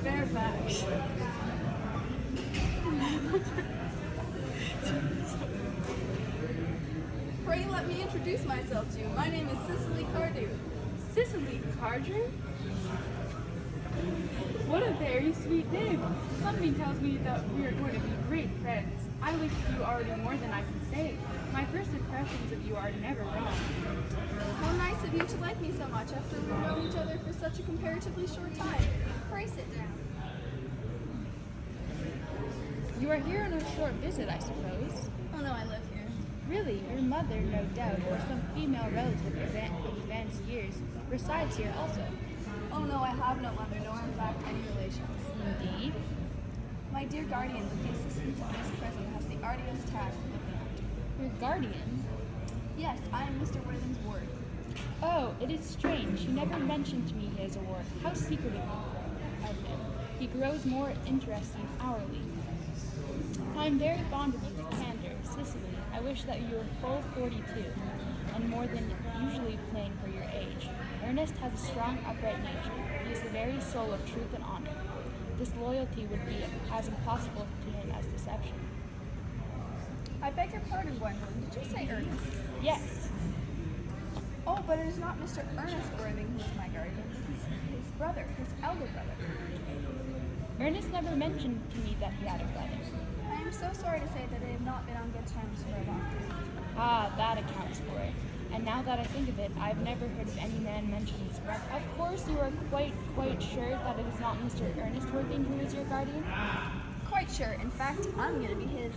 Fairfax. Pray let me introduce myself to you. My name is Cicely Cardew. Cicely Cardew? What a very sweet name. Something tells me that we are going to be great friends. I like you already more than I can say. My first impressions of you are never wrong. How nice of you to like me so much after we've known each other for such a comparatively short time. Pray sit down. You are here on a short visit, I suppose. Oh no, I live here. Really, your mother, no doubt, or some female relative of advanced years, resides here also. Oh no, I have no mother, nor in fact any relations. Indeed. My dear guardian, with the assistance of this prison, has the arduous task of looking after me. Your guardian? Yes, I am Mr. Worthing's ward. Oh, it is strange. He never mentioned to me he has a ward. How secretive of him. He grows more interesting hourly. I am very fond of his candor, Cicely. I wish that you were full 42, and more than usually plain for your age. Earnest has a strong, upright nature. He is the very soul of truth and honor. This loyalty would be as impossible to him as deception. I beg your pardon, Gwendolyn. Did you say Ernest? Yes. Oh, but it is not Mr. Ernest Worthing who is my guardian. It is his brother, his elder brother. Ernest never mentioned to me that he had a brother. I am so sorry to say that they have not been on good terms for a long time. Ah, that accounts for it. And now that I think of it, I've never heard of any man mention his brother. Of course, you are quite sure that it is not Mr. Ernest Worthing who is your guardian? Quite sure. In fact, I'm going to be his.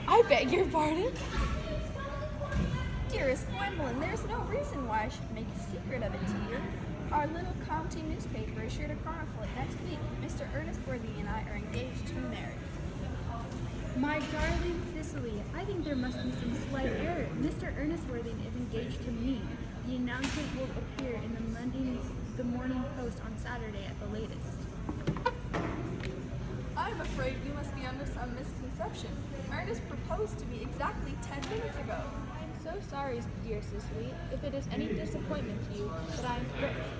I beg your pardon? Dearest Gwendolyn, there's no reason why I should make a secret of it to you. Our little county newspaper is sure to chronicle it next week. Mr. Ernest Worthing and I are engaged to be married. My darling Cicely, I think there must be some slight error. Mr. Ernest Worthing is engaged to me. The announcement will appear in the Morning Post on Saturday at the latest. I'm afraid you must be under some misconception. Ernest proposed to me exactly 10 minutes ago. I'm so sorry, dear Cicely, if it is any disappointment to you, but I'm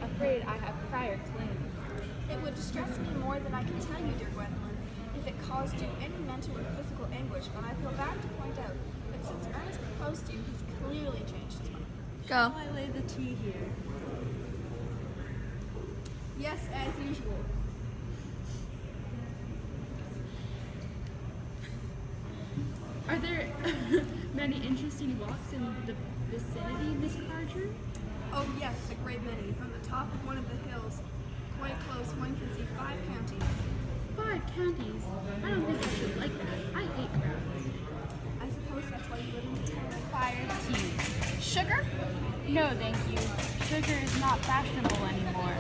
afraid I have prior claim. It would distress me more than I can tell you, dear Gwendolyn, if it caused you any mental or physical anguish, but I feel bound to point out that since Ernest proposed to you, he's clearly changed his mind. Shall I lay the tea here? Yes, as usual. Are there many interesting walks in the vicinity, Miss Cardew? Oh yes, a great many. From the top of one of the hills, quite close, one can see 5 counties. 5 counties? I don't think I should like that. I hate crowds. I suppose that's why you live in the town. Fire tea. Sugar? No, thank you. Sugar is not fashionable anymore.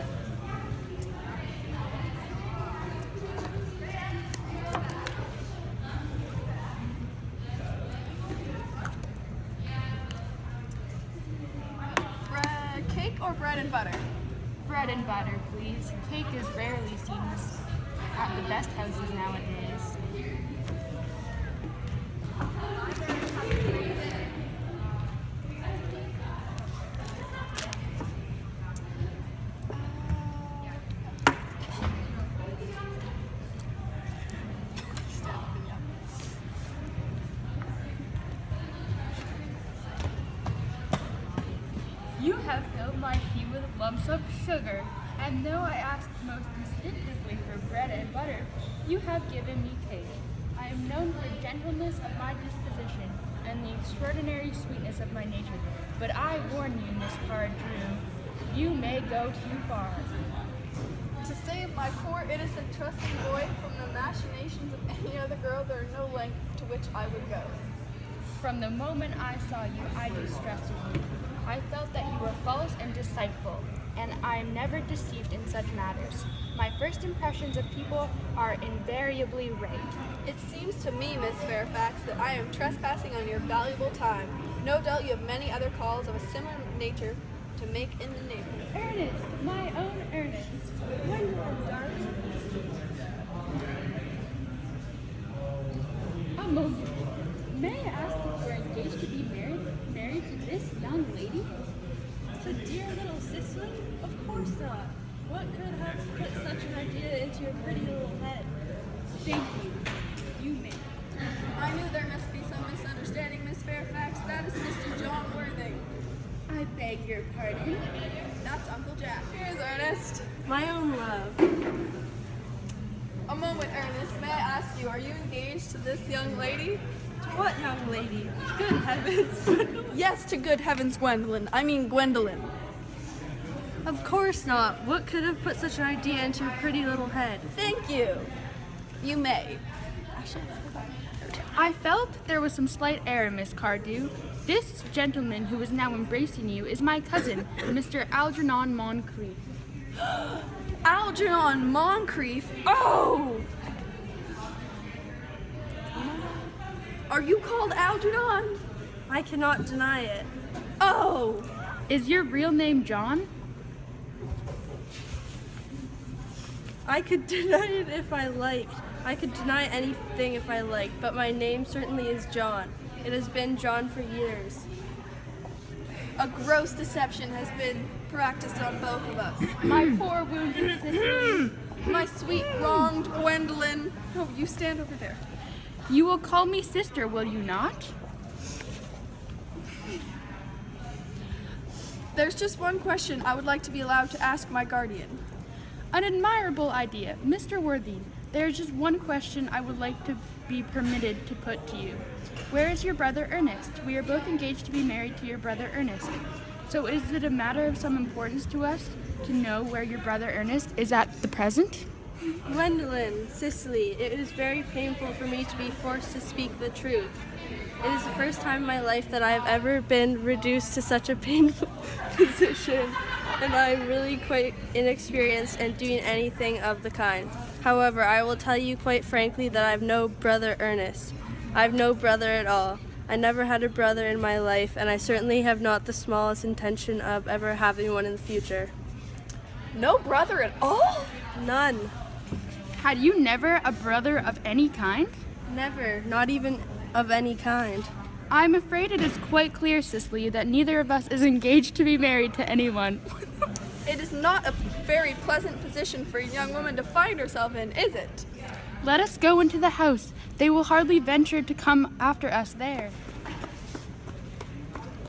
Cake or bread and butter? Bread and butter, please. Cake is rarely seen at the best houses nowadays. You have filled my tea with lumps of sugar, and though I asked most distinctively for bread and butter, you have given me cake. I am known for gentleness of my disposition and the extraordinary sweetness of my nature, but I warn you, Miss Cardew, you may go too far. To save my poor innocent trusting boy from the machinations of any other girl, there are no lengths to which I would go. From the moment I saw you, I distrusted you. I felt that you were false and deceitful, and I am never deceived in such matters. My first impressions of people are invariably right. It seems to me, Miss Fairfax, that I am trespassing on your valuable time. No doubt you have many other calls of a similar nature to make in the neighborhood. Ernest, my own Ernest. Gwendolyn, darling. A moment. May I ask if you're engaged to be married to this young lady? To dear little Cicely? Of course not. What could have put such into your pretty little head. Thank you. You may. I knew there must be some misunderstanding, Miss Fairfax. That is Mr. John Worthing. I beg your pardon. That's Uncle Jack. Here's Ernest. My own love. A moment, Ernest. May I ask you, are you engaged to this young lady? What young lady? Good heavens. Yes, to good heavens, Gwendolyn. I mean Gwendolyn. Of course not. What could have put such an idea into your pretty little head? Thank you. You may. I felt there was some slight error, Miss Cardew. This gentleman who is now embracing you is my cousin, Mr. Algernon Moncrief. Algernon Moncrief? Oh! Are you called Algernon? I cannot deny it. Oh! Is your real name John? I could deny it if I liked. I could deny anything if I liked, but my name certainly is John. It has been John for years. A gross deception has been practiced on both of us. My poor wounded sister. My sweet, wronged Gwendolyn. Oh, you stand over there. You will call me sister, will you not? There's just one question I would like to be allowed to ask my guardian. An admirable idea. Mr. Worthing, there is just one question I would like to be permitted to put to you. Where is your brother Ernest? We are both engaged to be married to your brother Ernest. So is it a matter of some importance to us to know where your brother Ernest is at the present? Gwendolyn, Cicely, it is very painful for me to be forced to speak the truth. It is the first time in my life that I have ever been reduced to such a painful position, and I am really quite inexperienced in doing anything of the kind. However, I will tell you quite frankly that I have no brother Ernest. I have no brother at all. I never had a brother in my life, and I certainly have not the smallest intention of ever having one in the future. No brother at all? None. Had you never a brother of any kind? Never. Not even of any kind. I'm afraid it is quite clear, Cicely, that neither of us is engaged to be married to anyone. It is not a very pleasant position for a young woman to find herself in, is it? Let us go into the house. They will hardly venture to come after us there.